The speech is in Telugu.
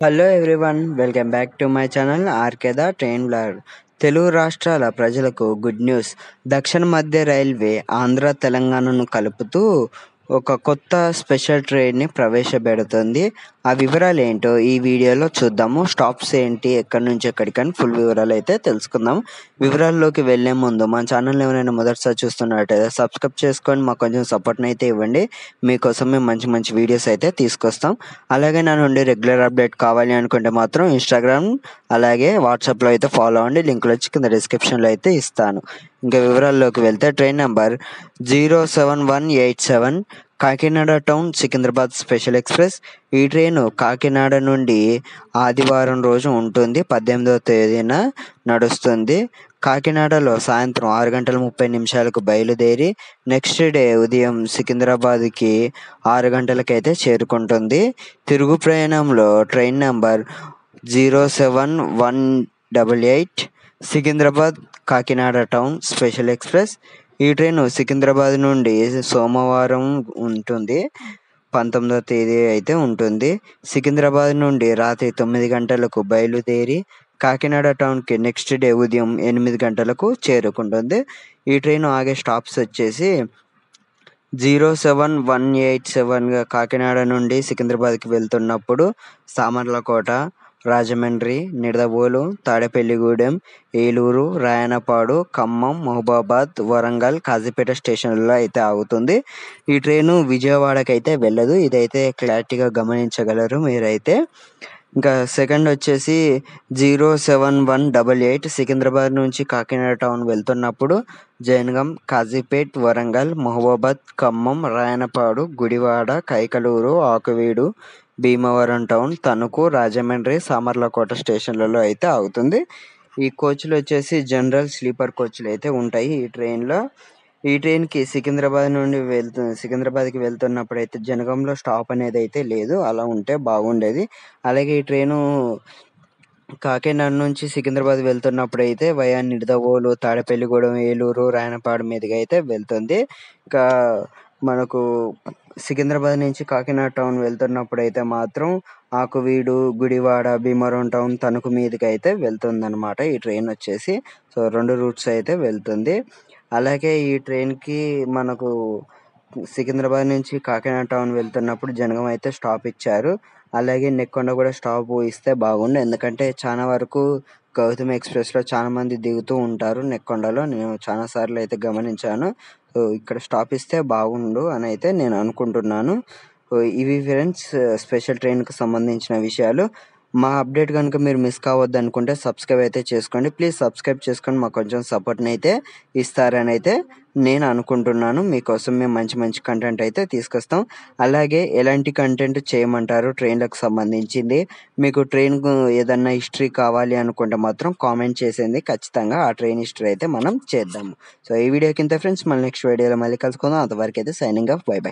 Hello everyone, welcome back to my channel ఆర్కేదా ట్రైన్ బ్లాగ్. తెలుగు రాష్ట్రాల ప్రజలకు గుడ్ న్యూస్. దక్షిణ మధ్య రైల్వే ఆంధ్ర తెలంగాణను కలుపుతూ ఒక కొత్త స్పెషల్ ట్రైన్ని ప్రవేశపెడుతుంది. ఆ వివరాలు ఏంటో ఈ వీడియోలో చూద్దాము. స్టాప్స్ ఏంటి, ఎక్కడి నుంచి ఎక్కడికని ఫుల్ వివరాలు అయితే తెలుసుకుందాం. వివరాల్లోకి వెళ్లే ముందు మన ఛానల్ ఎవరైనా మొదటిసారి చూస్తున్నట్టయితే సబ్స్క్రైబ్ చేసుకొని మాకు కొంచెం సపోర్ట్ని అయితే ఇవ్వండి. మీకోసం మేము మంచి మంచి వీడియోస్ అయితే తీసుకొస్తాం. అలాగే నా నుండి రెగ్యులర్ అప్డేట్ కావాలి అనుకుంటే మాత్రం ఇన్స్టాగ్రామ్ అలాగే వాట్సాప్లో అయితే ఫాలో అవ్వండి. లింకులు వచ్చి కింద డిస్క్రిప్షన్లో అయితే ఇస్తాను. ఇంకా వివరాల్లోకి వెళ్తే train number 07187 Kakinada town Secunderabad special express. ఈ ట్రైను కాకినాడ నుండి ఆదివారం రోజు ఉంటుంది, 18వ తేదీన నడుస్తుంది. కాకినాడలో సాయంత్రం 6:30 బయలుదేరి నెక్స్ట్ డే ఉదయం సికింద్రాబాద్కి 6 గంటలకైతే చేరుకుంటుంది. తిరుగు ప్రయాణంలో train number 07188 Secunderabad Kakinada town special express. ఈ ట్రైన్ సికింద్రాబాద్ నుండి సోమవారం ఉంటుంది, 19వ తేదీ అయితే ఉంటుంది. సికింద్రాబాద్ నుండి రాత్రి 9 గంటలకు బయలుదేరి కాకినాడ టౌన్కి నెక్స్ట్ డే ఉదయం 8 గంటలకు చేరుకుంటుంది. ఈ ట్రైన్ ఆగే స్టాప్స్ వచ్చేసి 07187 కాకినాడ నుండి సికింద్రాబాద్కి వెళ్తున్నప్పుడు సామర్లకోట, రాజమండ్రి, నిడదవోలు, తాడేపల్లిగూడెం, ఏలూరు, రాయనపాడు, ఖమ్మం, మహబూబాబాద్, వరంగల్, కాజీపేట స్టేషన్లలో అయితే ఆగుతుంది. ఈ ట్రైను విజయవాడకి అయితే వెళ్ళదు. ఇదైతే క్లారిటీగా గమనించగలరు మీరైతే. ఇంకా సెకండ్ వచ్చేసి 07188 సికింద్రాబాద్ నుంచి కాకినాడ టౌన్ వెళ్తున్నప్పుడు జయనగం, కాజీపేట్, వరంగల్, మహబూబాబాద్, ఖమ్మం, రాయనపాడు, గుడివాడ, కైకలూరు, ఆకువీడు, భీమవరం టౌన్, తణుకు, రాజమండ్రి, సామర్లకోట స్టేషన్లలో అయితే ఆగుతుంది. ఈ కోచ్లు వచ్చేసి జనరల్ స్లీపర్ కోచ్లు అయితే ఉంటాయి ఈ ట్రైన్లో. ఈ ట్రైన్కి సికింద్రాబాద్కి వెళ్తున్నప్పుడు అయితే జనగంలో స్టాప్ అనేది అయితే లేదు, అలా ఉంటే బాగుండేది. అలాగే ఈ ట్రైను కాకినాడ నుంచి సికింద్రాబాద్ వెళ్తున్నప్పుడు అయితే వయా నిడదవోలు, తాడేపల్లిగూడెం, ఏలూరు, రాయనపాడు మీదుగా అయితే వెళ్తుంది. ఇంకా మనకు సికింద్రాబాద్ నుంచి కాకినాడ టౌన్ వెళ్తున్నప్పుడు అయితే మాత్రం ఆకువీడు, గుడివాడ, భీమవరం టౌన్, తణుకు మీదుగా అయితే వెళ్తుంది అనమాట ఈ ట్రైన్ వచ్చేసి. సో 2 రూట్స్ అయితే వెళ్తుంది. అలాగే ఈ ట్రైన్కి మనకు సికింద్రాబాద్ నుంచి కాకినాడ టౌన్ వెళ్తున్నప్పుడు జనగం అయితే స్టాప్ ఇచ్చారు. అలాగే నెక్కొండ కూడా స్టాప్ ఇస్తే బాగుండు, ఎందుకంటే చాలా వరకు గౌతమి ఎక్స్ప్రెస్లో చాలా మంది దిగుతూ ఉంటారు నెక్కొండలో. నేను చాలా సార్లు అయితే గమనించాను. సో ఇక్కడ స్టాప్ ఇస్తే బాగుండు అని అయితే నేను అనుకుంటున్నాను. ఇవి ఫ్రెండ్స్ స్పెషల్ ట్రైన్కి సంబంధించిన విషయాలు. మా అప్డేట్ కనుక మీరు మిస్ కావద్దు అనుకుంటే సబ్స్క్రైబ్ అయితే చేసుకోండి. ప్లీజ్ సబ్స్క్రైబ్ చేసుకొని మాకు కొంచెం సపోర్ట్ని అయితే ఇస్తారని అయితే నేను అనుకుంటున్నాను. మీకోసం మేము మంచి మంచి కంటెంట్ అయితే తీసుకొస్తాం. అలాగే ఎలాంటి కంటెంట్ చేయమంటారు ట్రైన్లకు సంబంధించింది, మీకు ట్రైన్ ఏదన్నా హిస్టరీ కావాలి అనుకుంటే మాత్రం కామెంట్ చేసేది, ఖచ్చితంగా ఆ ట్రైన్ హిస్టరీ అయితే మనం చేద్దాము. సో ఈ వీడియో కింద ఫ్రెండ్స్ మళ్ళీ నెక్స్ట్ వీడియోలో మళ్ళీ కలుసుకుందాం. అంతవరకు అయితే సైనింగ్ ఆఫ్, బై బై.